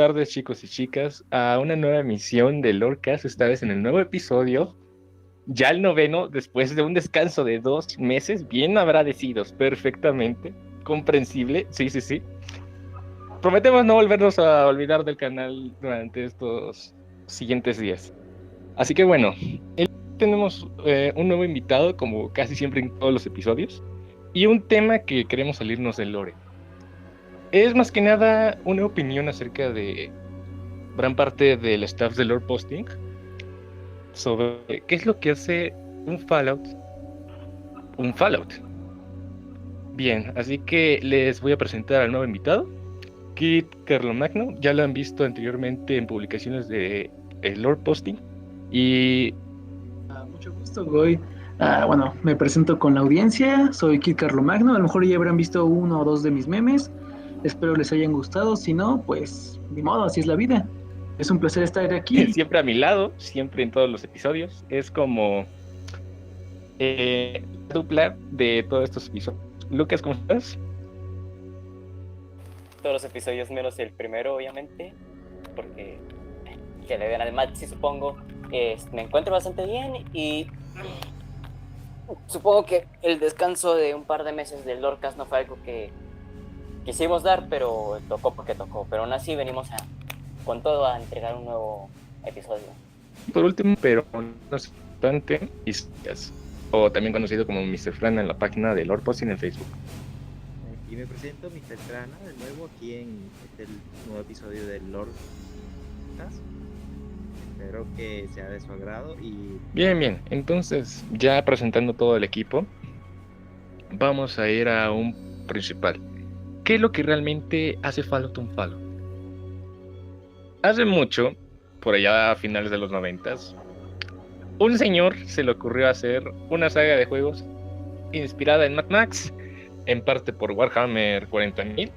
tardes, chicos y chicas, a una nueva emisión de Lorecast, esta vez en el nuevo episodio, ya el noveno, después de un descanso de 2 meses, bien agradecidos, perfectamente, comprensible, sí, sí, sí. Prometemos no volvernos a olvidar del canal durante estos siguientes días. Así que bueno, tenemos un nuevo invitado, como casi siempre en todos los episodios, y un tema que queremos salirnos del lore. Es más que nada una opinión acerca de gran parte del staff de lore posting sobre qué es lo que hace un Fallout un Fallout. Bien, así que les voy a presentar al nuevo invitado, Kit Carlomagno. Ya lo han visto anteriormente en publicaciones de el lore posting. Y Mucho gusto, Goy. Bueno, me presento con la audiencia. Soy Kid Carlomagno. A lo mejor ya habrán visto uno o dos de mis memes. Espero les hayan gustado. Si no, pues ni modo, así es la vida. Es un placer estar aquí. siempre a mi lado, siempre en todos los episodios, es como la dupla de todos estos episodios. Lucas, ¿cómo estás? Todos los episodios menos el primero, obviamente, porque que le den al Maxi, supongo. Me encuentro bastante bien y supongo que el descanso de un par de meses del Lorecast no fue algo que quisimos dar, pero tocó porque tocó. Pero aún así venimos con todo a entregar un nuevo episodio. Por último, pero no es importante, Isías, o también conocido como Mr. Fran en la página de lore posting en Facebook. Y me presento, Mr. Trana, de nuevo aquí en este nuevo episodio del Lord Cast. Espero que sea de su agrado y... Bien, bien. Entonces, ya presentando todo el equipo, vamos a ir a un principal. ¿Qué es lo que realmente hace Fallout un Fallout? Hace mucho, por allá a finales de los 90s, un señor se le ocurrió hacer una saga de juegos inspirada en Mad Max, en parte por Warhammer 40.000.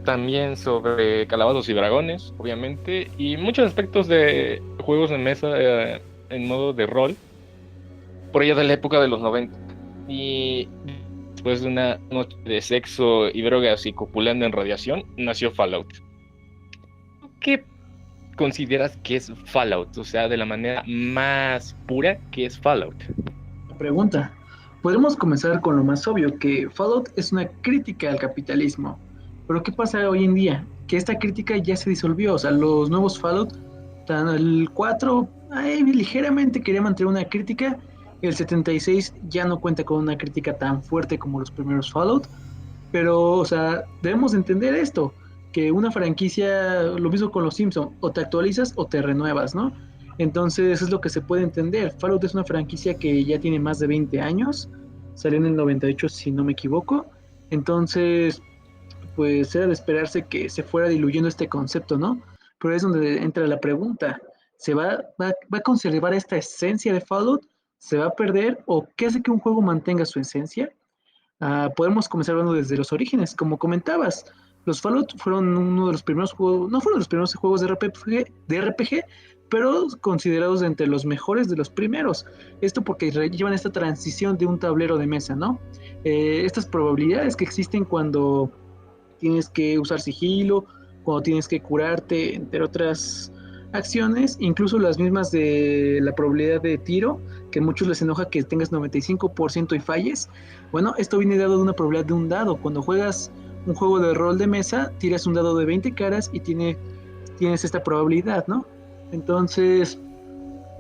También sobre calabozos y dragones, obviamente, y muchos aspectos de juegos de mesa en modo de rol, por allá de la época de los 90. Y después de una noche de sexo y drogas y copulando en radiación, nació Fallout. ¿Qué consideras que es Fallout? O sea, de la manera más pura, ¿qué es Fallout? Pregunta. Podemos comenzar con lo más obvio, que Fallout es una crítica al capitalismo. Pero ¿qué pasa hoy en día? Que esta crítica ya se disolvió. O sea, los nuevos Fallout, el 4 ligeramente quería mantener una crítica. El 76 ya no cuenta con una crítica tan fuerte como los primeros Fallout. Pero, o sea, debemos entender esto, que una franquicia, lo mismo con los Simpsons, o te actualizas o te renuevas, ¿no? Entonces es lo que se puede entender. Fallout es una franquicia que ya tiene más de 20 años, salió en el 98 si no me equivoco, entonces pues era de esperarse que se fuera diluyendo este concepto, ¿no? Pero es donde entra la pregunta, ¿va a conservar esta esencia de Fallout? ¿Se va a perder? ¿O qué hace que un juego mantenga su esencia? Podemos comenzar hablando desde los orígenes, como comentabas. Los Fallout fueron uno de los primeros juegos, no fueron los primeros juegos de RPG, pero considerados entre los mejores de los primeros. Esto porque llevan esta transición de un tablero de mesa, ¿no? Estas probabilidades que existen cuando tienes que usar sigilo, cuando tienes que curarte, entre otras acciones, incluso las mismas de la probabilidad de tiro, que a muchos les enoja que tengas 95% y falles. Bueno, esto viene dado de una probabilidad de un dado. Cuando juegas un juego de rol de mesa, tiras un dado de 20 caras y tienes esta probabilidad, ¿no? Entonces,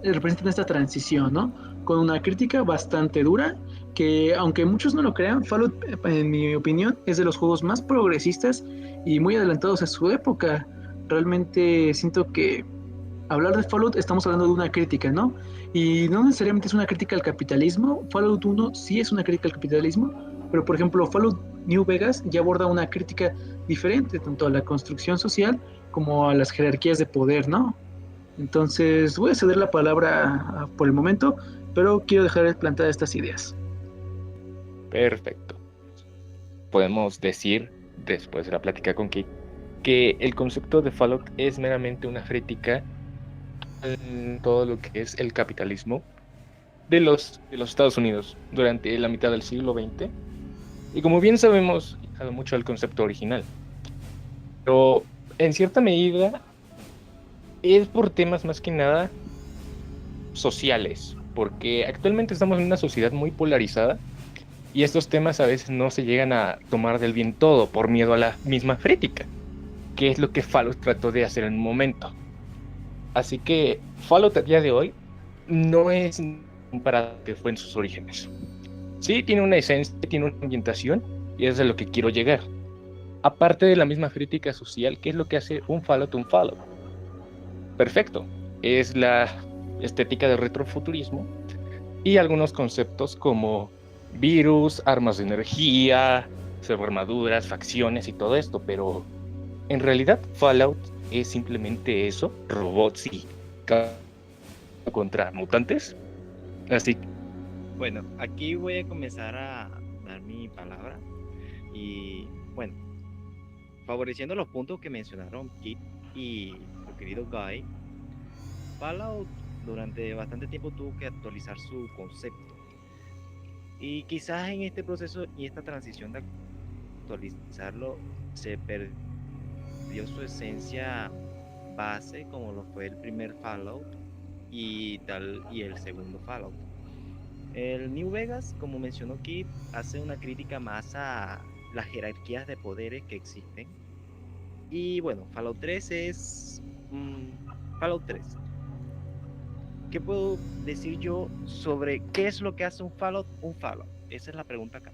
representan esta transición, ¿no? Con una crítica bastante dura, que aunque muchos no lo crean, Fallout, en mi opinión, es de los juegos más progresistas y muy adelantados a su época. Realmente siento que hablar de Fallout estamos hablando de una crítica, ¿no? Y no necesariamente es una crítica al capitalismo. Fallout 1 sí es una crítica al capitalismo, pero por ejemplo Fallout New Vegas ya aborda una crítica diferente tanto a la construcción social como a las jerarquías de poder, ¿no? Entonces voy a ceder la palabra por el momento, pero quiero dejar plantadas estas ideas. Perfecto. Podemos decir, después de la plática con Kik, que el concepto de Fallout es meramente una crítica a todo lo que es el capitalismo de los Estados Unidos durante la mitad del siglo XX. Y como bien sabemos, ha mucho al concepto original. pero en cierta medida es por temas más que nada sociales, porque actualmente estamos en una sociedad muy polarizada y estos temas a veces no se llegan a tomar del bien todo por miedo a la misma crítica, que es lo que Fallout trató de hacer en un momento. Así que Fallout a día de hoy no es para que fue en sus orígenes. Sí, tiene una esencia, tiene una ambientación y es de lo que quiero llegar. Aparte de la misma crítica social, ¿qué es lo que hace un Fallout un Fallout? Perfecto. Es la estética del retrofuturismo y algunos conceptos como virus, armas de energía, armaduras, facciones y todo esto, pero en realidad Fallout es simplemente eso, robots y contra mutantes. Así Bueno, aquí voy a comenzar a dar mi palabra y bueno, favoreciendo los puntos que mencionaron Kit y el querido Guy, Fallout durante bastante tiempo tuvo que actualizar su concepto y quizás en este proceso y esta transición de actualizarlo se perdió su esencia base como lo fue el primer Fallout y el segundo Fallout. El New Vegas, como mencionó Kit, hace una crítica más a las jerarquías de poderes que existen. Y bueno, Fallout 3 es Fallout 3. ¿Qué puedo decir yo sobre qué es lo que hace un Fallout? Un Fallout. Esa es la pregunta acá.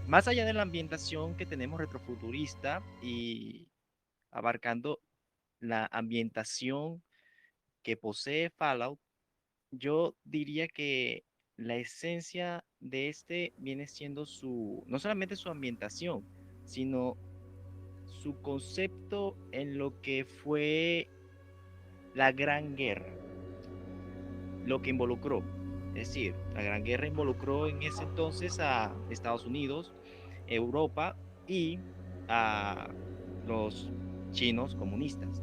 Más allá de la ambientación que tenemos retrofuturista y abarcando la ambientación que posee Fallout, yo diría que la esencia de este viene siendo no solamente su ambientación, sino su concepto en lo que fue la Gran Guerra, lo que involucró. Es decir, la Gran Guerra involucró en ese entonces a Estados Unidos, Europa y a los chinos comunistas.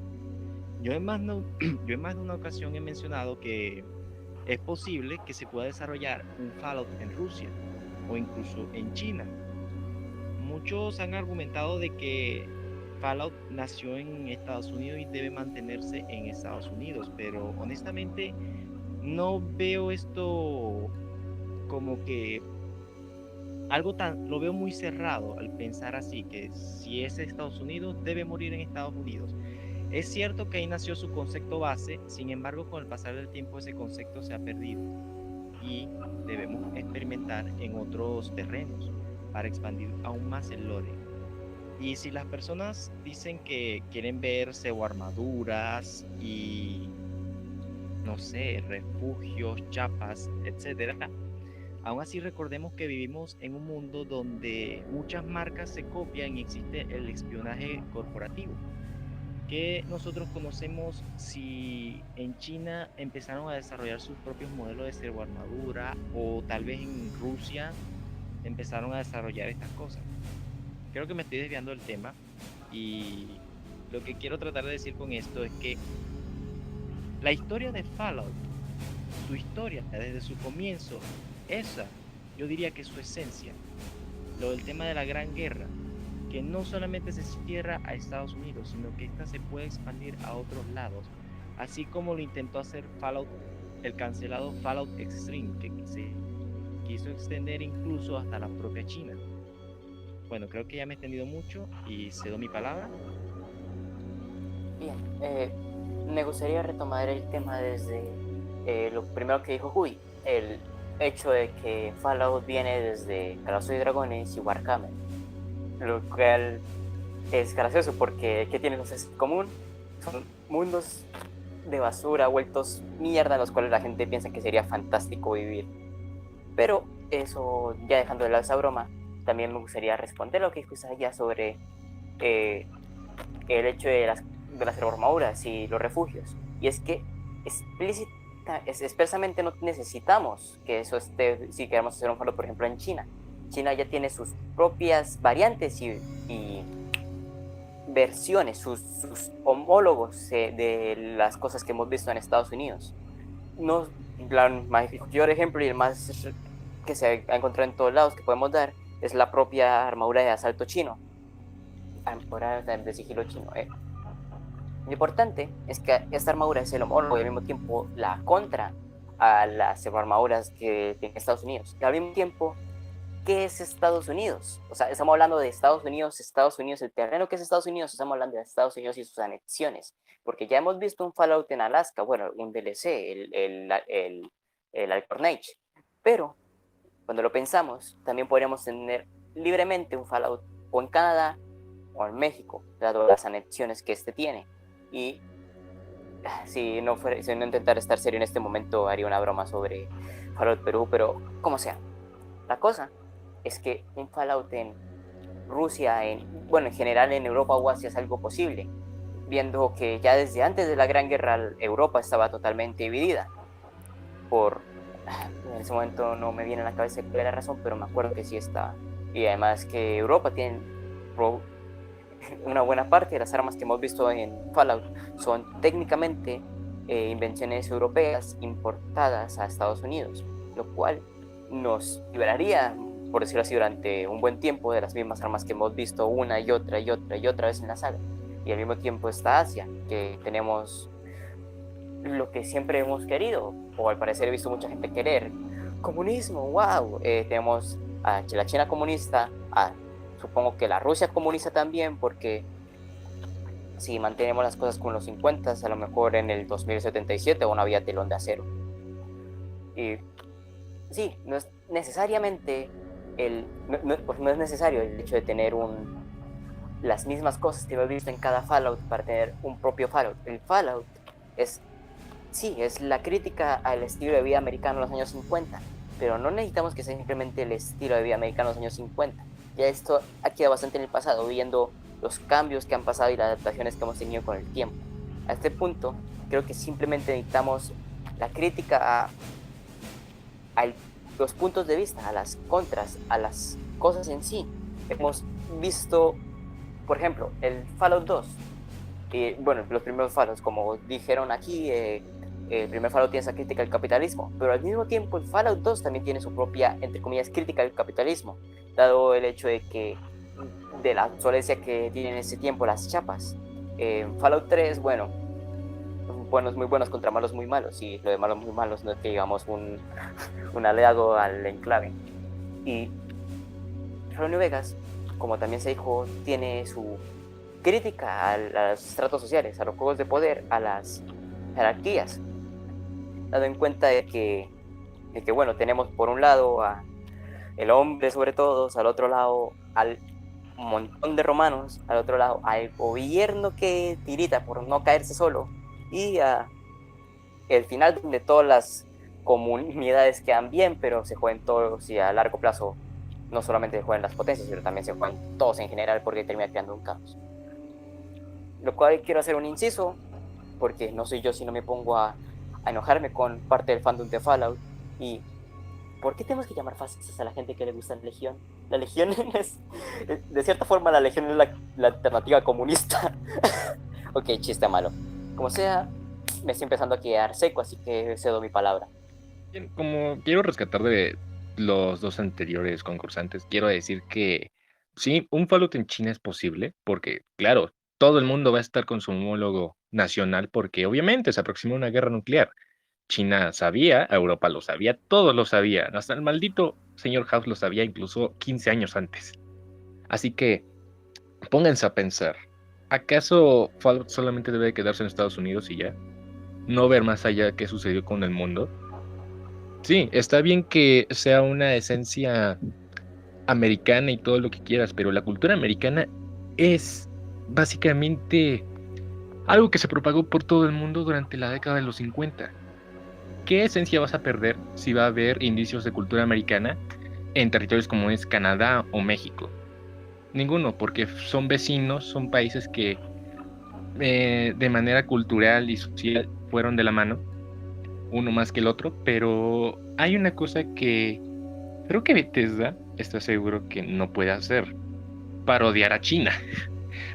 Yo en más de una ocasión he mencionado que es posible que se pueda desarrollar un Fallout en Rusia o incluso en China. Muchos han argumentado de que Fallout nació en Estados Unidos y debe mantenerse en Estados Unidos, pero honestamente no veo esto como que lo veo muy cerrado al pensar así, que si es Estados Unidos debe morir en Estados Unidos. Es cierto que ahí nació su concepto base, sin embargo, con el pasar del tiempo ese concepto se ha perdido y debemos experimentar en otros terrenos para expandir aún más el lore. Y si las personas dicen que quieren ver armaduras y, no sé, refugios, chapas, etcétera, aún así recordemos que vivimos en un mundo donde muchas marcas se copian y existe el espionaje corporativo que nosotros conocemos. Si en China empezaron a desarrollar sus propios modelos de servoarmadura o tal vez en Rusia empezaron a desarrollar estas cosas. Creo que me estoy desviando del tema y lo que quiero tratar de decir con esto es que la historia de Fallout, su historia desde su comienzo, esa yo diría que es su esencia, lo del tema de la Gran Guerra, que no solamente se cierra a Estados Unidos, sino que esta se puede expandir a otros lados, así como lo intentó hacer Fallout, el cancelado Fallout Extreme, que se quiso extender incluso hasta la propia China. Bueno, creo que ya me he extendido mucho y cedo mi palabra. Bien, me gustaría retomar el tema desde lo primero que dijo Huy, el hecho de que Fallout viene desde Calabozos y Dragones y Warhammer, lo cual es gracioso porque ¿qué tienen los en común? Son mundos de basura vueltos mierda en los cuales la gente piensa que sería fantástico vivir. Pero eso, ya dejando de lado esa broma, también me gustaría responder lo que dijo Isaiah sobre el hecho de las armaduras y los refugios. Y es que expresamente no necesitamos que eso esté, si queremos hacer un Fallout, por ejemplo, en China. China ya tiene sus propias variantes y versiones, sus homólogos de las cosas que hemos visto en Estados Unidos. No, el mayor ejemplo y el más que se ha encontrado en todos lados que podemos dar es la propia armadura de asalto chino. de sigilo chino. Lo importante es que esta armadura es el homólogo y al mismo tiempo la contra a las armaduras que tiene Estados Unidos. Y al mismo tiempo, ¿qué es Estados Unidos? O sea, estamos hablando de Estados Unidos, el terreno que es Estados Unidos, estamos hablando de Estados Unidos y sus anexiones. Porque ya hemos visto un Fallout en Alaska, bueno, un DLC, el Alcorn Age. Pero, cuando lo pensamos, también podríamos tener libremente un Fallout o en Canadá o en México, dado las anexiones que este tiene. Y si no intentara estar serio en este momento, haría una broma sobre Fallout Perú, pero como sea. La cosa es que un Fallout en Rusia, en general en Europa o Asia es algo posible, viendo que ya desde antes de la Gran Guerra Europa estaba totalmente dividida. En ese momento no me viene a la cabeza cuál era la razón, pero me acuerdo que sí estaba. Y además que Europa tiene una buena parte de las armas que hemos visto en Fallout son técnicamente invenciones europeas importadas a Estados Unidos, lo cual nos liberaría, por decirlo así, durante un buen tiempo de las mismas armas que hemos visto una y otra vez en la saga. Y al mismo tiempo está Asia, que tenemos lo que siempre hemos querido, o al parecer he visto mucha gente querer: comunismo, wow. Tenemos a la China comunista, supongo que la Rusia comunista también, porque si mantenemos las cosas con los 50, a lo mejor en el 2077 aún había telón de acero. Y sí, no es necesariamente no es necesario el hecho de tener las mismas cosas que hemos visto en cada Fallout para tener un propio Fallout. El Fallout es la crítica al estilo de vida americano en los años 50, pero no necesitamos que sea simplemente el estilo de vida americano en los años 50. Ya esto ha quedado bastante en el pasado, viendo los cambios que han pasado y las adaptaciones que hemos tenido con el tiempo. A este punto, creo que simplemente necesitamos la crítica a los puntos de vista, a las contras, a las cosas en sí. Hemos visto, por ejemplo, el Fallout 2. Los primeros Fallouts, como dijeron aquí, el primer Fallout tiene esa crítica al capitalismo, pero al mismo tiempo el Fallout 2 también tiene su propia, entre comillas, crítica al capitalismo, dado el hecho de la obsolescencia que tienen en ese tiempo las chapas. Fallout 3, buenos muy buenos contra malos muy malos, y lo de malos muy malos no es que digamos un aliado al enclave. Y Fallout New Vegas, como también se dijo, tiene su crítica a los estratos sociales, a los juegos de poder, a las jerarquías, dado en cuenta de que tenemos por un lado a el hombre sobre todos, al otro lado al montón de romanos, al otro lado al gobierno que tirita por no caerse solo, y el final donde todas las comunidades quedan bien, pero se juegan todos, y a largo plazo no solamente se juegan las potencias, pero también se juegan todos en general, porque termina creando un caos. Lo cual quiero hacer un inciso, porque no soy yo si no me pongo a enojarme con parte del fandom de Fallout. Y ¿por qué tenemos que llamar fascistas a la gente que le gusta la Legión? La Legión es, de cierta forma, la Legión es la alternativa comunista. Ok, chiste malo. Como sea, me estoy empezando a quedar seco, así que cedo mi palabra. Bien, como quiero rescatar de los dos anteriores concursantes, quiero decir que sí, un Fallout en China es posible, porque claro, todo el mundo va a estar con su homólogo nacional, porque obviamente se aproxima una guerra nuclear. China sabía, Europa lo sabía, todos lo sabían, hasta el maldito señor House lo sabía incluso 15 años antes. Así que pónganse a pensar, ¿acaso Fallout solamente debe quedarse en Estados Unidos y ya? ¿No ver más allá qué sucedió con el mundo? Sí, está bien que sea una esencia americana y todo lo que quieras, pero la cultura americana es básicamente algo que se propagó por todo el mundo durante la década de los 50. ¿Qué esencia vas a perder si va a haber indicios de cultura americana en territorios como es Canadá o México? Ninguno, porque son vecinos, son países que de manera cultural y social fueron de la mano, uno más que el otro, pero hay una cosa que creo que Bethesda está seguro que no puede hacer: parodiar a China.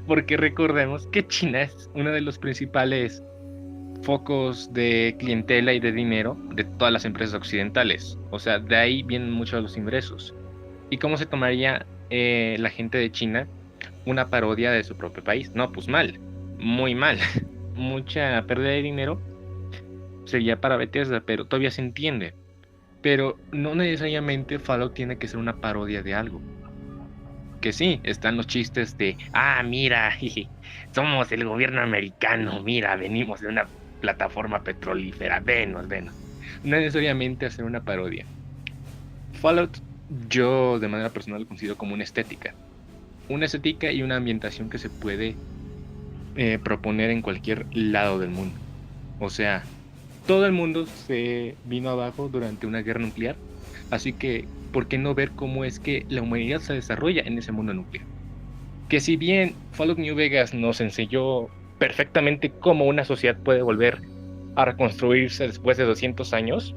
Porque recordemos que China es uno de los principales focos de clientela y de dinero de todas las empresas occidentales. O sea, de ahí vienen muchos de los ingresos. ¿Y cómo se tomaría la gente de China una parodia de su propio país. No, pues mal, muy mal. Mucha pérdida de dinero sería para Bethesda, pero todavía se entiende. Pero no necesariamente Fallout tiene que ser una parodia de algo. Que sí, están los chistes de, mira, jeje, somos el gobierno americano, mira, venimos de una plataforma petrolífera, venos. No necesariamente hacer una parodia. Fallout, yo de manera personal lo considero como una estética. Una estética y una ambientación que se puede proponer en cualquier lado del mundo. O sea, todo el mundo se vino abajo durante una guerra nuclear, así que, ¿por qué no ver cómo es que la humanidad se desarrolla en ese mundo nuclear? Que si bien Fallout New Vegas nos enseñó perfectamente cómo una sociedad puede volver a reconstruirse después de 200 años,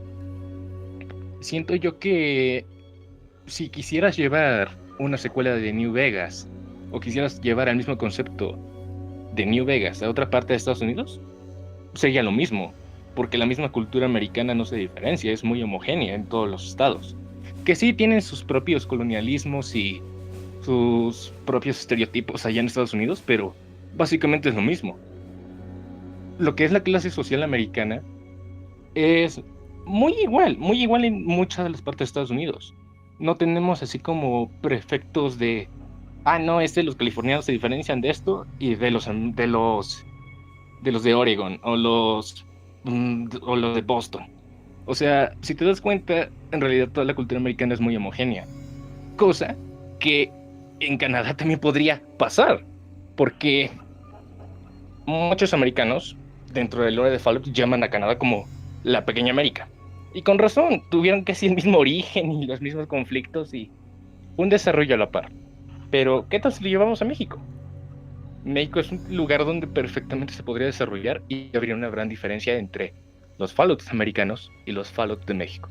siento yo que si quisieras llevar una secuela de New Vegas o quisieras llevar el mismo concepto de New Vegas a otra parte de Estados Unidos, sería lo mismo, porque la misma cultura americana no se diferencia, es muy homogénea en todos los estados, que sí tienen sus propios colonialismos y sus propios estereotipos allá en Estados Unidos, pero básicamente es lo mismo. Lo que es la clase social americana es muy igual en muchas de las partes de Estados Unidos. No tenemos así como prefectos de, no, los californianos se diferencian de esto y de los de Oregon o los de Boston. O sea, si te das cuenta, en realidad toda la cultura americana es muy homogénea. Cosa que en Canadá también podría pasar, porque muchos americanos dentro del lore de Fallout llaman a Canadá como la pequeña América. Y con razón, tuvieron casi el mismo origen y los mismos conflictos y un desarrollo a la par. Pero, ¿qué tal si lo llevamos a México? México es un lugar donde perfectamente se podría desarrollar y habría una gran diferencia entre los Fallouts americanos y los Fallout de México.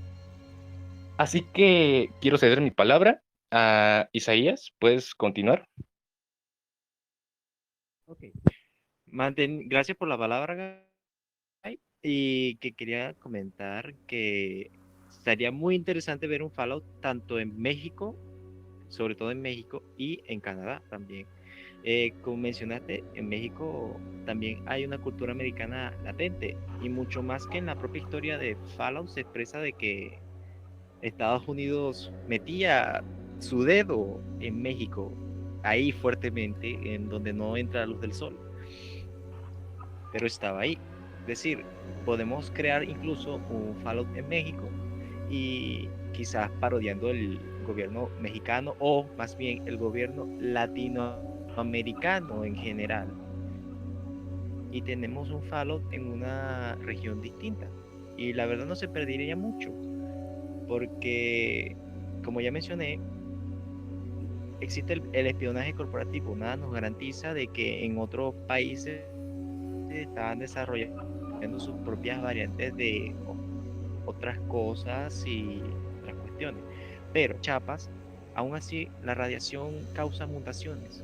Así que quiero ceder mi palabra a Isaías. ¿Puedes continuar? Ok. Gracias por la palabra, Guy. Y que quería comentar que estaría muy interesante ver un Fallout tanto en México, sobre todo en México, y en Canadá también. Como mencionaste, en México también hay una cultura americana latente, y mucho más que en la propia historia de Fallout se expresa de que Estados Unidos metía su dedo en México, ahí fuertemente, en donde no entra la luz del sol, pero estaba ahí. Es decir, podemos crear incluso un Fallout en México y quizás parodiando el gobierno mexicano o más bien el gobierno latinoamericano en general. Y tenemos un Fallout en una región distinta. Y la verdad no se perdería mucho, porque, como ya mencioné, existe el espionaje corporativo. Nada nos garantiza de que en otros países estaban desarrollando sus propias variantes de otras cosas y otras cuestiones. Pero Chiapas, aún así, la radiación causa mutaciones.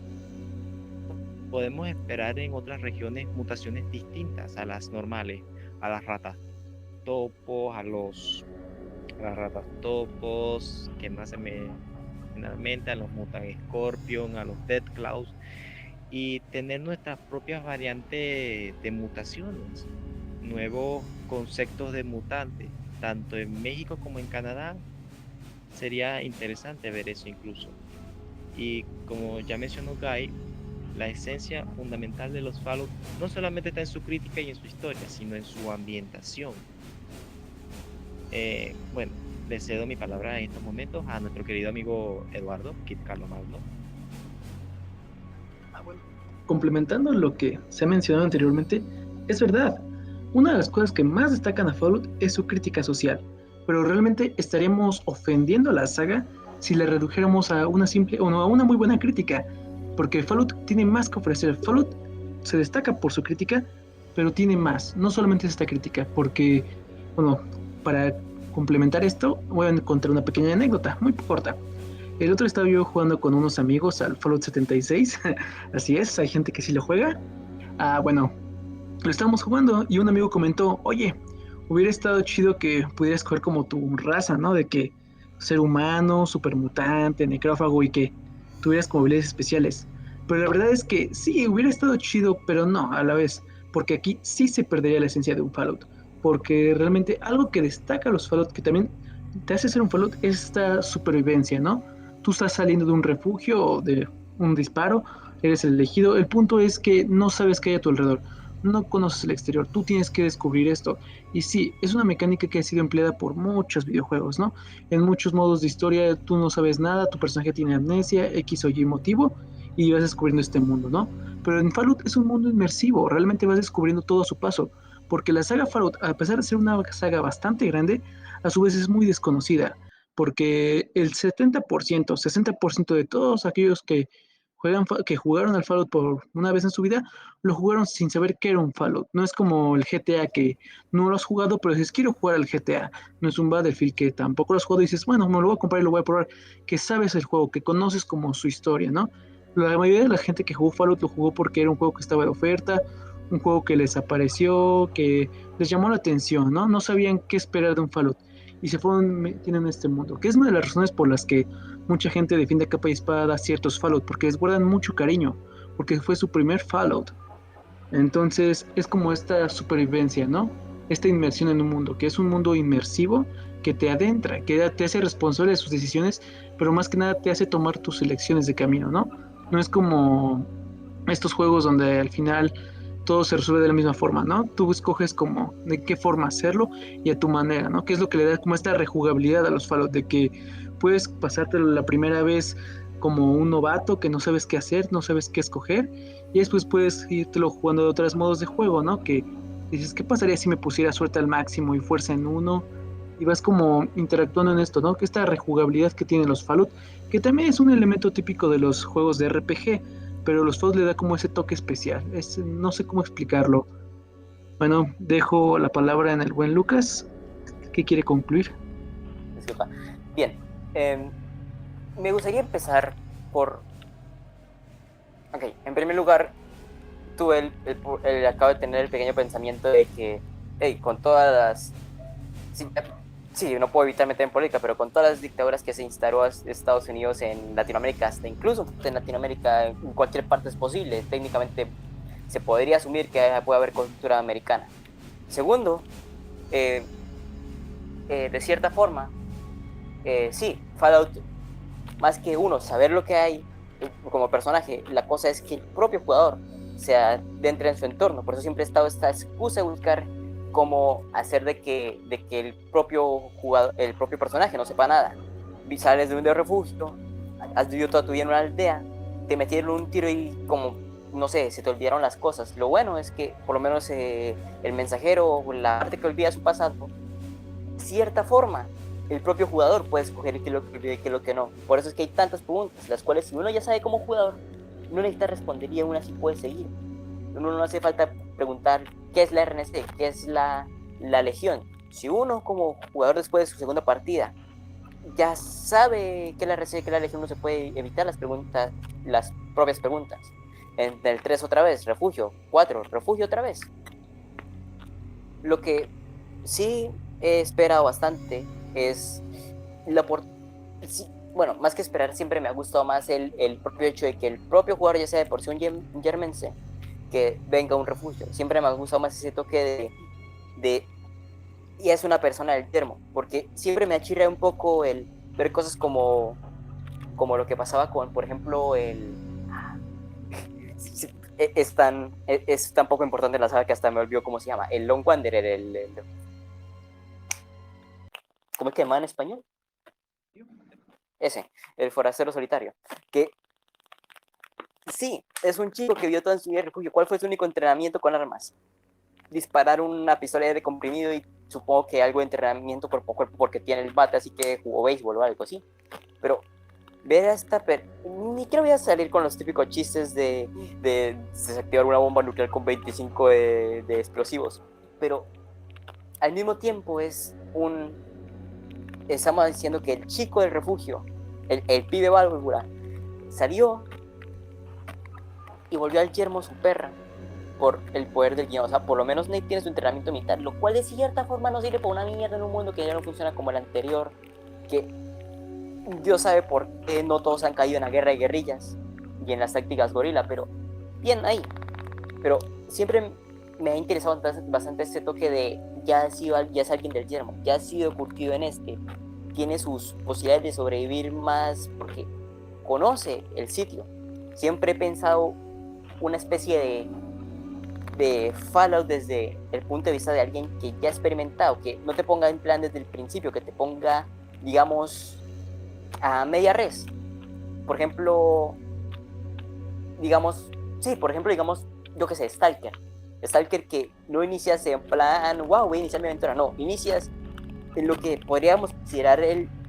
Podemos esperar en otras regiones mutaciones distintas a las normales, a las ratas topos, a las ratas topos, que más se me finalmente, a los mutant scorpion, a los dead claws, y tener nuestras propias variantes de mutaciones, nuevos conceptos de mutantes, tanto en México como en Canadá. Sería interesante ver eso incluso. Y como ya mencionó Guy, la esencia fundamental de los Fallout no solamente está en su crítica y en su historia, sino en su ambientación. Bueno, le cedo mi palabra en estos momentos a nuestro querido amigo Eduardo, Kit Carlos Magno. Bueno, complementando lo que se ha mencionado anteriormente, es verdad. Una de las cosas que más destacan a Fallout es su crítica social, pero realmente estaríamos ofendiendo a la saga si la redujéramos a una simple o no, a una muy buena crítica, porque Fallout tiene más que ofrecer. Fallout se destaca por su crítica, pero tiene más, no solamente es esta crítica, porque, bueno, para complementar esto, voy a contar una pequeña anécdota, muy corta. El otro estaba yo jugando con unos amigos al Fallout 76, así es, hay gente que sí lo juega. Bueno, lo estábamos jugando y un amigo comentó, oye, hubiera estado chido que pudieras jugar como tu raza, ¿no? De que ser humano, supermutante, necrófago y que tuvieras como habilidades especiales. Pero la verdad es que sí, hubiera estado chido, pero no, a la vez, porque aquí sí se perdería la esencia de un Fallout, porque realmente algo que destaca a los Fallout, que también te hace ser un Fallout, es esta supervivencia, ¿no? Tú estás saliendo de un refugio o de un disparo, eres el elegido, el punto es que no sabes qué hay a tu alrededor, no conoces el exterior, tú tienes que descubrir esto, y sí, es una mecánica que ha sido empleada por muchos videojuegos, ¿no? En muchos modos de historia tú no sabes nada, tu personaje tiene amnesia, X o Y motivo, y vas descubriendo este mundo, ¿no? Pero en Fallout es un mundo inmersivo, realmente vas descubriendo todo a su paso, porque la saga Fallout, a pesar de ser una saga bastante grande, a su vez es muy desconocida, porque el 70%, 60% de todos aquellos que jugaron al Fallout por una vez en su vida, lo jugaron sin saber qué era un Fallout. No es como el GTA que no lo has jugado, pero dices, quiero jugar al GTA. No es un Battlefield que tampoco lo has jugado y dices, bueno, me lo voy a comprar y lo voy a probar. Que sabes el juego, que conoces como su historia, ¿no? La mayoría de la gente que jugó Fallout lo jugó porque era un juego que estaba de oferta, un juego que les apareció, que les llamó la atención, ¿no? No sabían qué esperar de un Fallout y se fueron metiendo en este mundo, que es una de las razones por las que mucha gente defiende a capa y espada ciertos Fallout, porque les guardan mucho cariño, porque fue su primer Fallout. Entonces es como esta supervivencia, ¿no? Esta inmersión en un mundo, que es un mundo inmersivo que te adentra, que te hace responsable de sus decisiones, pero más que nada te hace tomar tus elecciones de camino, ¿no? No es como estos juegos donde al final todo se resuelve de la misma forma, ¿no? Tú escoges como de qué forma hacerlo y a tu manera, ¿no? Que es lo que le da como esta rejugabilidad a los Fallout, de que puedes pasártelo la primera vez como un novato que no sabes qué hacer, no sabes qué escoger, y después puedes irtelo jugando de otros modos de juego, ¿no? Que dices, ¿qué pasaría si me pusiera suerte al máximo y fuerza en uno? Y vas como interactuando en esto, ¿no? Que esta rejugabilidad que tienen los Fallout, que también es un elemento típico de los juegos de RPG, pero los Fallout le da como ese toque especial. No sé cómo explicarlo. Bueno, dejo la palabra en el buen Lucas, que quiere concluir. Disculpa. Bien, me gustaría empezar por... Ok, en primer lugar, tuve acabo de tener el pequeño pensamiento de que, hey, con todas las... Sí, no puedo evitar meter en política, pero con todas las dictaduras que se instauró Estados Unidos en Latinoamérica, hasta incluso en Latinoamérica, en cualquier parte es posible. Técnicamente se podría asumir que puede haber cultura americana. Segundo, de cierta forma, sí, Fallout, más que uno saber lo que hay como personaje, la cosa es que el propio jugador se adentre en su entorno. Por eso siempre he estado esta excusa de buscar cómo hacer de que el propio jugador, el propio personaje no sepa nada. Sales de un refugio, has vivido toda tu vida en una aldea, te metieron un tiro y como, no sé, se te olvidaron las cosas. Lo bueno es que por lo menos el mensajero, la parte que olvida su pasado, de cierta forma, el propio jugador puede escoger qué es lo que no. Por eso es que hay tantas preguntas, las cuales si uno ya sabe como jugador, no necesita responder y aún así puede seguir. Uno no hace falta preguntar qué es la RNC, qué es la Legión. Si uno como jugador después de su segunda partida ya sabe que la RNC, que la Legión, no se puede evitar las preguntas, las propias preguntas. En el 3 otra vez, refugio, 4, refugio otra vez. Lo que sí he esperado bastante es sí, bueno, más que esperar, siempre me ha gustado más el propio hecho de que el propio jugador, ya sea de por sí un germense, que venga a un refugio. Siempre me ha gustado más ese toque de y es una persona del termo, porque siempre me achirra un poco el ver cosas como lo que pasaba con, por ejemplo, es tan poco importante en la saga que hasta me olvidó cómo se llama, el Lone Wanderer, ¿cómo es que llama en español? Ese, el forastero solitario, que sí, es un chico que vio todo en su vida de refugio. ¿Cuál fue su único entrenamiento con armas? Disparar una pistola de comprimido y supongo que algo de entrenamiento por poco porque tiene el bate, así que jugó béisbol o algo así. Pero ver a esta ni quiero voy a salir con los típicos chistes de desactivar una bomba nuclear con 25 de explosivos, pero al mismo tiempo estamos diciendo que el chico del refugio, el pibe válvula, salió y volvió al yermo su perra por el poder del guión. O sea, por lo menos Nate tiene su entrenamiento militar, lo cual de cierta forma no sirve para una mierda en un mundo que ya no funciona como el anterior, que Dios sabe por qué no todos han caído en la guerra de guerrillas. y en las tácticas gorila, pero bien ahí. Pero siempre me ha interesado bastante este toque de ya es alguien del yermo, ya ha sido curtido en tiene sus posibilidades de sobrevivir más porque conoce el sitio. Siempre he pensado una especie de Fallout desde el punto de vista de alguien que ya ha experimentado, que no te ponga en plan desde el principio, que te ponga, digamos, a media res. Por ejemplo, digamos, yo que sé, Stalker que no inicias en plan, wow, voy a iniciar mi aventura, no, inicias en lo que podríamos considerar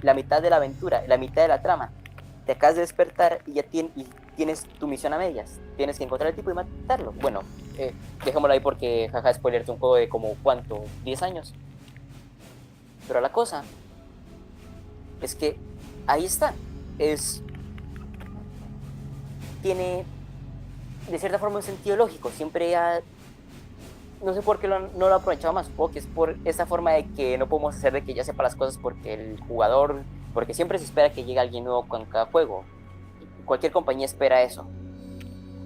la mitad de la aventura, la mitad de la trama. Te acabas de despertar y ya tienes tu misión a medias, tienes que encontrar al tipo y matarlo. Bueno, dejémoslo ahí porque, jaja, spoiler, es un juego de como, ¿cuánto? 10 años. Pero la cosa es que ahí está, tiene de cierta forma un sentido lógico, no sé por qué no lo ha aprovechado más, supongo que es por esa forma de que no podemos hacer de que ya sepa las cosas porque siempre se espera que llegue alguien nuevo con cada juego, cualquier compañía espera eso,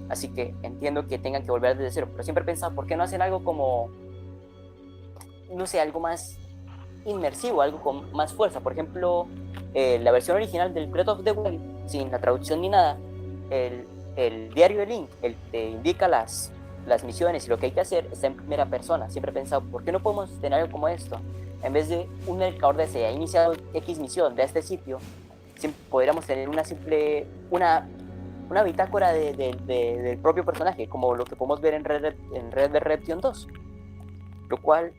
así que entiendo que tengan que volver desde cero, pero siempre he pensado, ¿por qué no hacen algo como, no sé, algo más inmersivo, algo con más fuerza? Por ejemplo, la versión original del Breath of the Wild, sin la traducción ni nada, el diario de Link, el te indica las misiones y lo que hay que hacer, está en primera persona. Siempre he pensado, ¿por qué no podemos tener algo como esto? En vez de un marcador de se ha iniciado X misión de este sitio, podríamos tener una bitácora del propio personaje, como lo que podemos ver en Red Dead Redemption 2, lo cual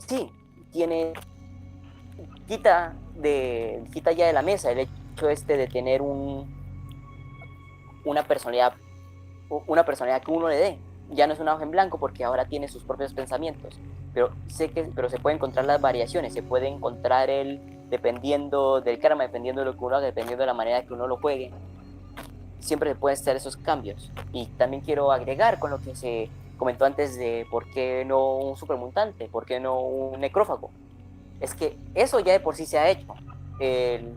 sí quita ya de la mesa el hecho de tener una personalidad que uno le dé. Ya no es una hoja en blanco porque ahora tiene sus propios pensamientos, pero se pueden encontrar las variaciones, se puede encontrar dependiendo del karma, dependiendo de lo que uno haga, dependiendo de la manera que uno lo juegue, siempre se pueden hacer esos cambios. Y también quiero agregar con lo que se comentó antes de por qué no un supermutante, por qué no un necrófago. Es que eso ya de por sí se ha hecho. El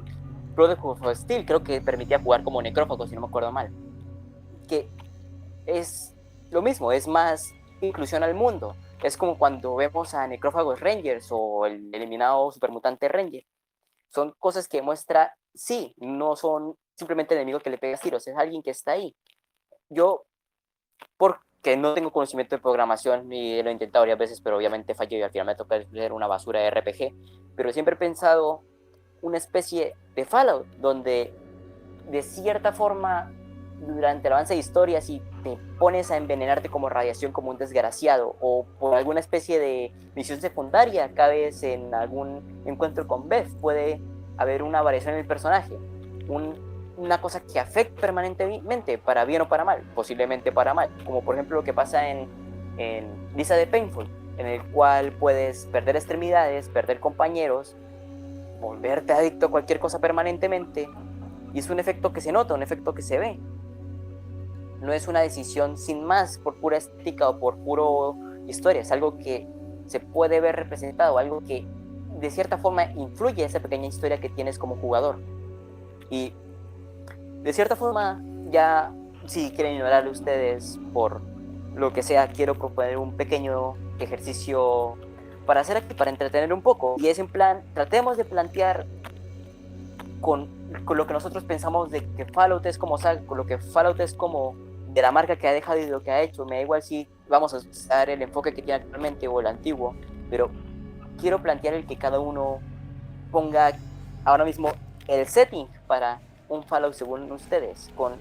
Brotherhood of Steel creo que permitía jugar como necrófago, si no me acuerdo mal, que es lo mismo, es más inclusión al mundo. Es como cuando vemos a Necrófagos Rangers o el eliminado Supermutante Ranger. Son cosas que muestra, sí, no son simplemente enemigos que le pegas tiros, es alguien que está ahí. Yo, porque no tengo conocimiento de programación y lo he intentado varias veces, pero obviamente fallé y al final me toca hacer una basura de RPG, pero siempre he pensado una especie de Fallout, donde de cierta forma durante el avance de historia, si te pones a envenenarte como radiación como un desgraciado o por alguna especie de misión secundaria, cabes en algún encuentro con Beth, puede haber una variación en el personaje, una cosa que afecta permanentemente, para bien o para mal, posiblemente para mal, como por ejemplo lo que pasa en Lisa de Painful, en el cual puedes perder extremidades, perder compañeros, volverte adicto a cualquier cosa permanentemente, y es un efecto que se nota, un efecto que se ve. No es una decisión sin más por pura estética o por puro historia, es algo que se puede ver representado, algo que de cierta forma influye esa pequeña historia que tienes como jugador. Y de cierta forma, ya si quieren ignorarle ustedes por lo que sea, quiero proponer un pequeño ejercicio para hacer aquí, para entretener un poco, y es en plan, tratemos de plantear con lo que nosotros pensamos de que Fallout es como con lo que Fallout es como de la marca que ha dejado y de lo que ha hecho. Me da igual si vamos a usar el enfoque que tiene actualmente o el antiguo, pero quiero plantear el que cada uno ponga ahora mismo el setting para un Fallout según ustedes, con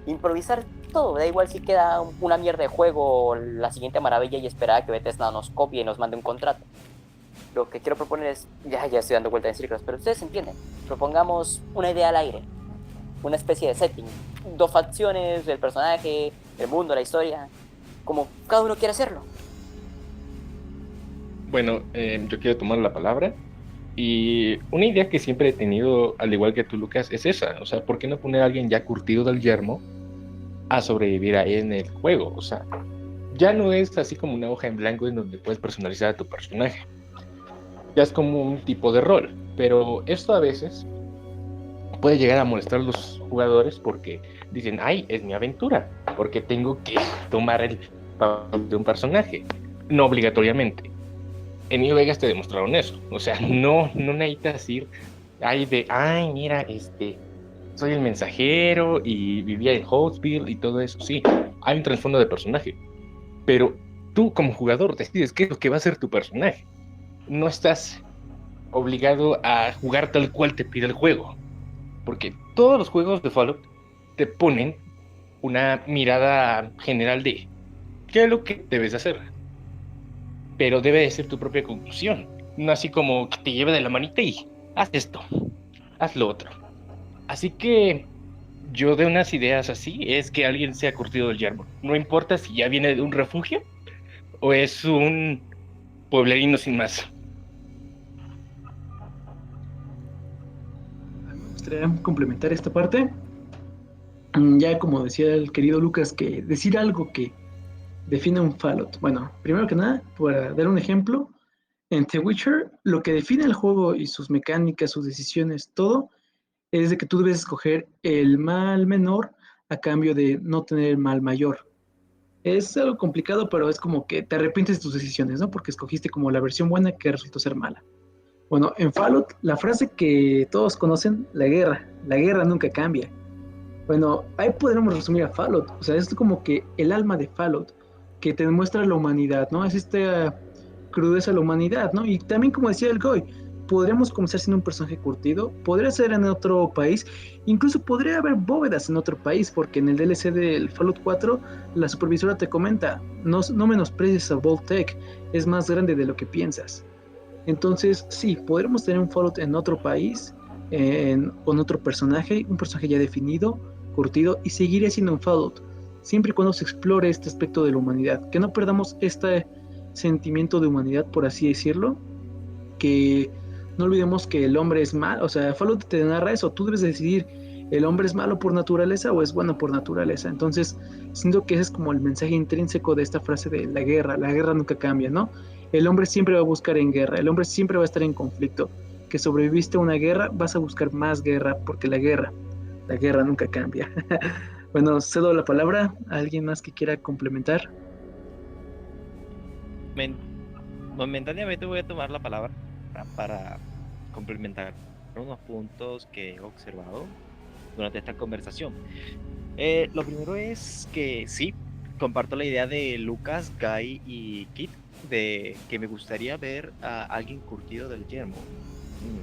improvisar todo. Da igual si queda una mierda de juego o la siguiente maravilla y esperar a que Bethesda nos copie y nos mande un contrato. Lo que quiero proponer es, ya estoy dando vueltas en círculos, pero ustedes entienden, propongamos una idea al aire, una especie de setting, 2 facciones, el personaje, el mundo, la historia, como cada uno quiere hacerlo. Bueno, yo quiero tomar la palabra, y una idea que siempre he tenido, al igual que tú, Lucas, es esa. O sea, ¿por qué no poner a alguien ya curtido del yermo a sobrevivir ahí en el juego? O sea, ya no es así como una hoja en blanco en donde puedes personalizar a tu personaje. Ya es como un tipo de rol, pero esto a veces puede llegar a molestar a los jugadores porque dicen, ay, es mi aventura, porque tengo que tomar el papel de un personaje, no obligatoriamente. En New Vegas te demostraron eso, o sea, no necesitas ir, ay, mira, soy el mensajero y vivía en Hotspur y todo eso, sí, hay un trasfondo de personaje, pero tú como jugador decides qué es lo que va a ser tu personaje, no estás obligado a jugar tal cual te pide el juego. Porque todos los juegos de Fallout te ponen una mirada general de qué es lo que debes hacer. Pero debe de ser tu propia conclusión. No así como que te lleve de la manita y haz esto, haz lo otro. Así que yo de unas ideas así es que alguien sea curtido del yermo. No importa si ya viene de un refugio o es un pueblerino sin más. Me gustaría complementar esta parte. Ya como decía el querido Lucas, que decir algo que define un Fallout. Bueno, primero que nada, para dar un ejemplo, en The Witcher, lo que define el juego y sus mecánicas, sus decisiones, todo, es de que tú debes escoger el mal menor a cambio de no tener el mal mayor. Es algo complicado, pero es como que te arrepientes de tus decisiones, ¿no? Porque escogiste como la versión buena que resultó ser mala. Bueno, en Fallout, la frase que todos conocen, la guerra nunca cambia. Bueno, ahí podríamos resumir a Fallout. O sea, es como que el alma de Fallout, que te demuestra la humanidad, ¿no? Es esta crudeza a la humanidad, ¿no? Y también, como decía el Goy, podríamos comenzar siendo un personaje curtido, podría ser en otro país, incluso podría haber bóvedas en otro país, porque en el DLC del Fallout 4, la supervisora te comenta, no menosprecies a Vault-Tec, es más grande de lo que piensas. Entonces, sí, podremos tener un Fallout en otro país, con otro personaje, un personaje ya definido, curtido, y seguiré siendo un Fallout, siempre y cuando se explore este aspecto de la humanidad, que no perdamos este sentimiento de humanidad, por así decirlo, que no olvidemos que el hombre es malo, o sea, Fallout te narra eso, tú debes decidir, el hombre es malo por naturaleza o es bueno por naturaleza. Entonces, siento que ese es como el mensaje intrínseco de esta frase de la guerra nunca cambia, ¿no? El hombre siempre va a buscar en guerra, el hombre siempre va a estar en conflicto. Que sobreviviste a una guerra, vas a buscar más guerra, porque la guerra nunca cambia. Bueno, cedo la palabra a alguien más que quiera complementar. Men- Momentáneamente voy a tomar la palabra para complementar unos puntos que he observado durante esta conversación. Lo primero es que sí, comparto la idea de Lucas, Guy y Kit de que me gustaría ver a alguien curtido del yermo.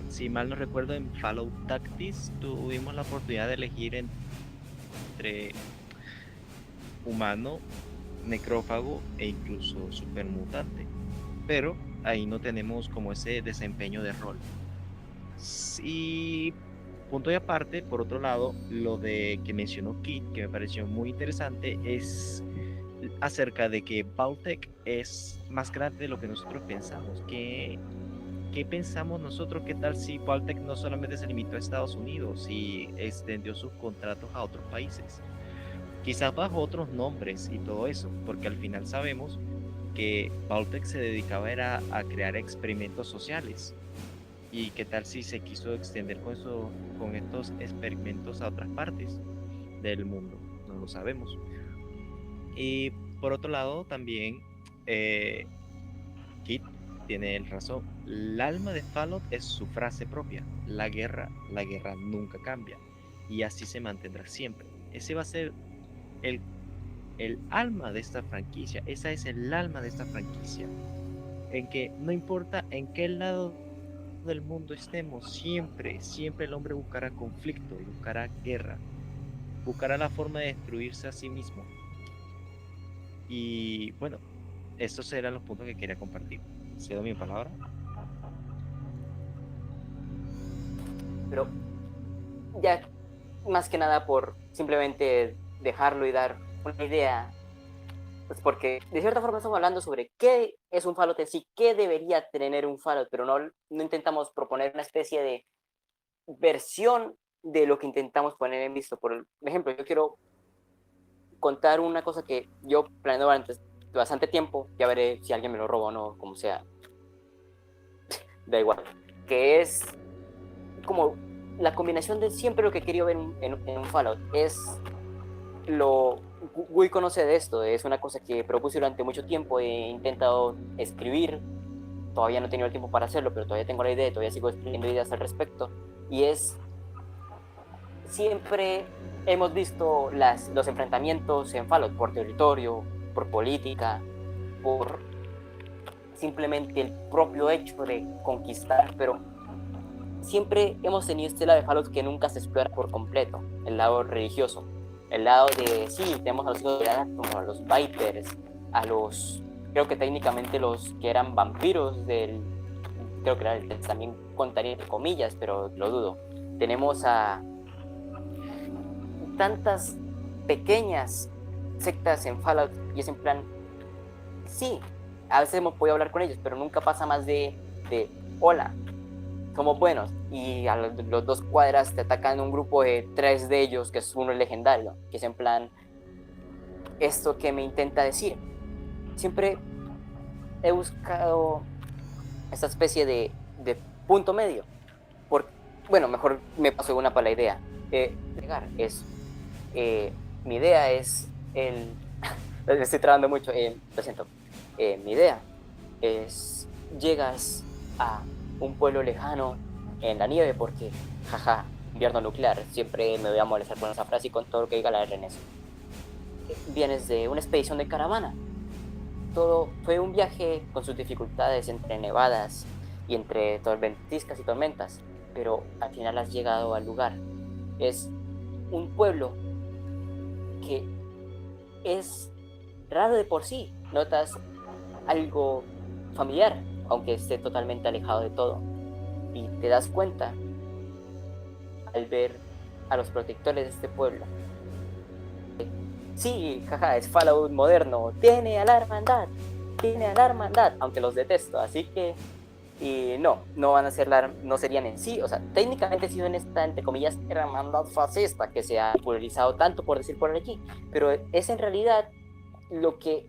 Si mal no recuerdo, en Fallout Tactics tuvimos la oportunidad de elegir entre humano, necrófago e incluso supermutante, pero ahí no tenemos como ese desempeño de rol. Y punto y aparte, por otro lado, lo de que mencionó Kit, que me pareció muy interesante, es acerca de que Vault-Tec es más grande de lo que nosotros pensamos. ¿Qué pensamos nosotros? ¿Qué tal si Vault-Tec no solamente se limitó a Estados Unidos y extendió sus contratos a otros países? Quizás bajo otros nombres y todo eso, porque al final sabemos que Vault-Tec se dedicaba era a crear experimentos sociales. ¿Y qué tal si se quiso extender con estos experimentos a otras partes del mundo? No lo sabemos. Y por otro lado, también Kit tiene razón. El alma de Fallout es su frase propia. La guerra nunca cambia. Y así se mantendrá siempre. Ese va a ser el, el alma de esta franquicia. Esa es el alma de esta franquicia. En que no importa en qué lado del mundo estemos, siempre el hombre buscará conflicto, buscará guerra, buscará la forma de destruirse a sí mismo. Y bueno, estos eran los puntos que quería compartir. Cedo mi palabra. Pero ya más que nada por simplemente dejarlo y dar una idea, pues porque de cierta forma estamos hablando sobre qué es un Fallout en sí, qué debería tener un Fallout, pero no intentamos proponer una especie de versión de lo que intentamos poner en visto. Por ejemplo, yo quiero contar una cosa que yo planeé durante bastante tiempo, ya veré si alguien me lo roba o no, como sea, da igual, que es como la combinación de siempre lo que he querido ver en un Fallout es lo... Gui conoce de esto, es una cosa que propuse durante mucho tiempo, he intentado escribir, todavía no he tenido el tiempo para hacerlo, pero todavía tengo la idea, todavía sigo escribiendo ideas al respecto, y es, siempre hemos visto los enfrentamientos en Fallout por territorio, por política, por simplemente el propio hecho de conquistar, pero siempre hemos tenido este lado de Fallout que nunca se explora por completo, el lado religioso, el lado de, sí, tenemos a los hijos de la como a los Vipers, a los, creo que técnicamente los que eran vampiros creo que era también contaría entre comillas, pero lo dudo. Tenemos a tantas pequeñas sectas en Fallout y es en plan, sí, a veces hemos podido hablar con ellos, pero nunca pasa más de hola, somos buenos, y a los 2 cuadras te atacan un grupo de 3 de ellos, que es uno legendario, que es en plan, esto que me intenta decir. Siempre he buscado esta especie de punto medio, bueno, mejor me paso una para la idea. Mi idea es me estoy trabando mucho, lo siento. Mi idea es, llegas a un pueblo lejano en la nieve porque, jaja, invierno nuclear, siempre me voy a molestar con esa frase y con todo lo que diga la R en eso. Vienes de una expedición de caravana. Todo fue un viaje con sus dificultades entre nevadas y entre ventiscas y tormentas, pero al final has llegado al lugar. Es un pueblo que es raro de por sí. Notas algo familiar, aunque esté totalmente alejado de todo, y te das cuenta al ver a los protectores de este pueblo. Sí, jaja, es Fallout moderno, tiene a la hermandad, aunque los detesto, así que y no van a ser no serían en sí, o sea, técnicamente sí en esta, entre comillas, hermandad fascista que se ha popularizado tanto por decir por aquí, pero es en realidad lo que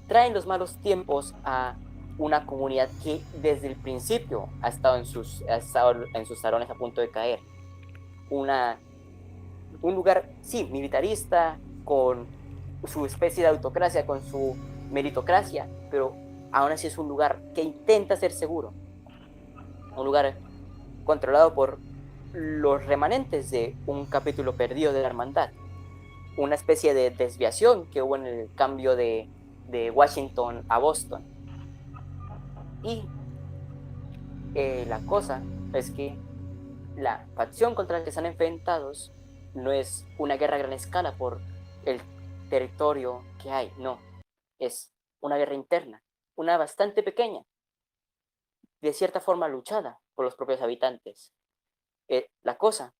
traen los malos tiempos a una comunidad que desde el principio ha estado en sus talones a punto de caer. Un lugar, sí, militarista, con su especie de autocracia, con su meritocracia, pero aún así es un lugar que intenta ser seguro. Un lugar controlado por los remanentes de un capítulo perdido de la hermandad. Una especie de desviación que hubo en el cambio de Washington a Boston. Y la cosa es que la facción contra la que están enfrentados no es una guerra a gran escala por el territorio que hay, no. Es una guerra interna, una bastante pequeña, de cierta forma luchada por los propios habitantes. La cosa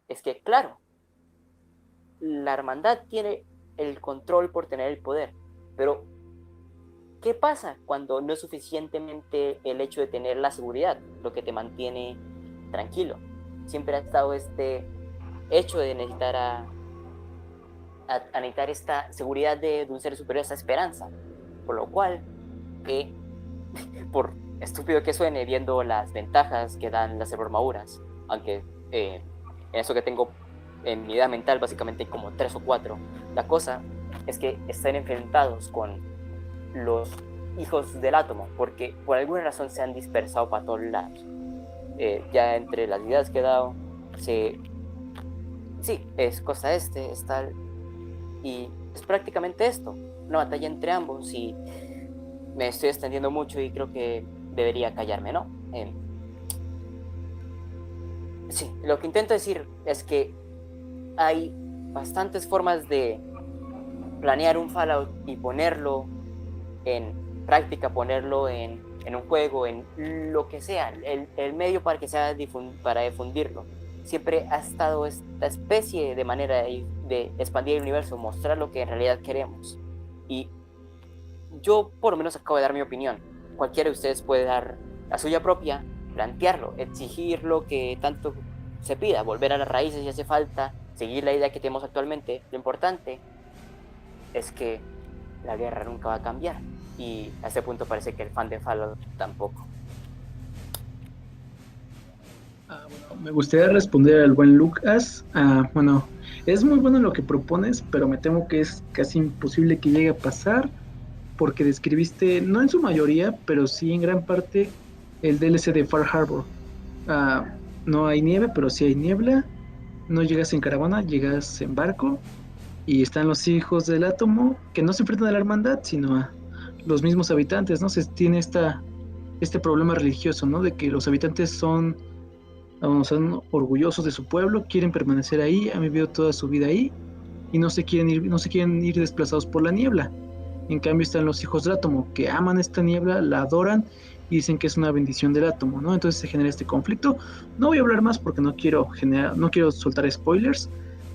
es que, claro, la hermandad tiene el control por tener el poder, pero ¿qué pasa cuando no es suficientemente el hecho de tener la seguridad lo que te mantiene tranquilo? Siempre ha estado este hecho de necesitar a necesitar esta seguridad de un ser superior, esta esperanza, por lo cual, por estúpido que suene, viendo las ventajas que dan las armaduras, aunque en eso que tengo en mi idea mental básicamente hay como 3 o 4, la cosa es que están enfrentados con los hijos del átomo, porque por alguna razón se han dispersado para todos lados. Ya entre las ideas que he dado, sí, es cosa es tal, y es prácticamente esto, una batalla entre ambos, y me estoy extendiendo mucho y creo que debería callarme, ¿no? Sí, lo que intento decir es que hay bastantes formas de planear un Fallout y ponerlo en práctica, ponerlo en un juego, en lo que sea, el medio para que sea para difundirlo. Siempre ha estado esta especie de manera de expandir el universo, mostrar lo que en realidad queremos. Y yo por lo menos acabo de dar mi opinión. Cualquiera de ustedes puede dar la suya propia, plantearlo, exigir lo que tanto se pida, volver a las raíces si hace falta, seguir la idea que tenemos actualmente. Lo importante es que la guerra nunca va a cambiar, y a este punto parece que el fan de Fallout tampoco. Bueno, me gustaría responder al buen Lucas. Bueno, es muy bueno lo que propones, pero me temo que es casi imposible que llegue a pasar porque describiste, no en su mayoría, pero sí en gran parte, el DLC de Far Harbor. No hay nieve, pero sí hay niebla. No llegas en caravana, llegas en barco y están los hijos del átomo que no se enfrentan a la hermandad, sino a los mismos habitantes, ¿no? Se tiene este problema religioso, ¿no? De que los habitantes son orgullosos de su pueblo, quieren permanecer ahí, han vivido toda su vida ahí y no se quieren ir desplazados por la niebla. En cambio están los hijos del átomo que aman esta niebla, la adoran y dicen que es una bendición del átomo, ¿no? Entonces se genera este conflicto. No voy a hablar más porque no quiero soltar spoilers,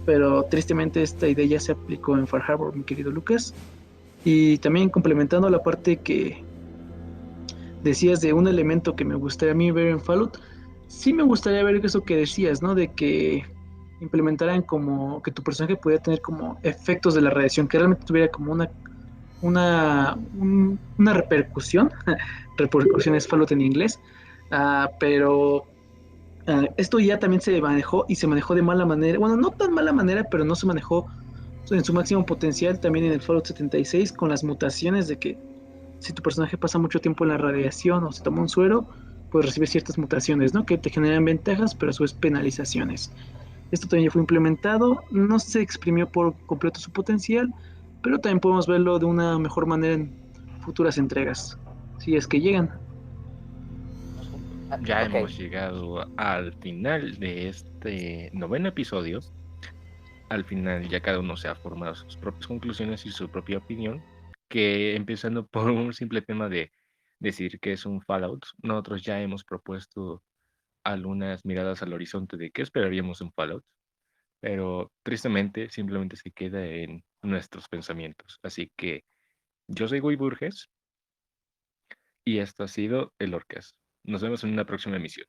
pero tristemente esta idea ya se aplicó en Far Harbor, mi querido Lucas. Y también complementando la parte que decías de un elemento que me gustaría a mí ver en Fallout, sí me gustaría ver eso que decías, ¿no? De que implementaran como que tu personaje pudiera tener como efectos de la radiación, que realmente tuviera como una repercusión. Repercusión es Fallout en inglés. Pero esto ya también se manejó y se manejó de mala manera. Bueno, no tan mala manera, pero no se manejó en su máximo potencial también en el Fallout 76 con las mutaciones de que si tu personaje pasa mucho tiempo en la radiación o se toma un suero, pues recibe ciertas mutaciones, ¿no? Que te generan ventajas, pero a su vez penalizaciones. Esto también ya fue implementado, no se exprimió por completo su potencial, pero también podemos verlo de una mejor manera en futuras entregas, si es que llegan. Ya Ok, hemos llegado al final de este noveno episodio. Al final ya cada uno se ha formado sus propias conclusiones y su propia opinión, que empezando por un simple tema de decir que es un Fallout, nosotros ya hemos propuesto algunas miradas al horizonte de qué esperaríamos de un Fallout, pero tristemente simplemente se queda en nuestros pensamientos. Así que yo soy Guy Burges y esto ha sido el Orcas. Nos vemos en una próxima emisión.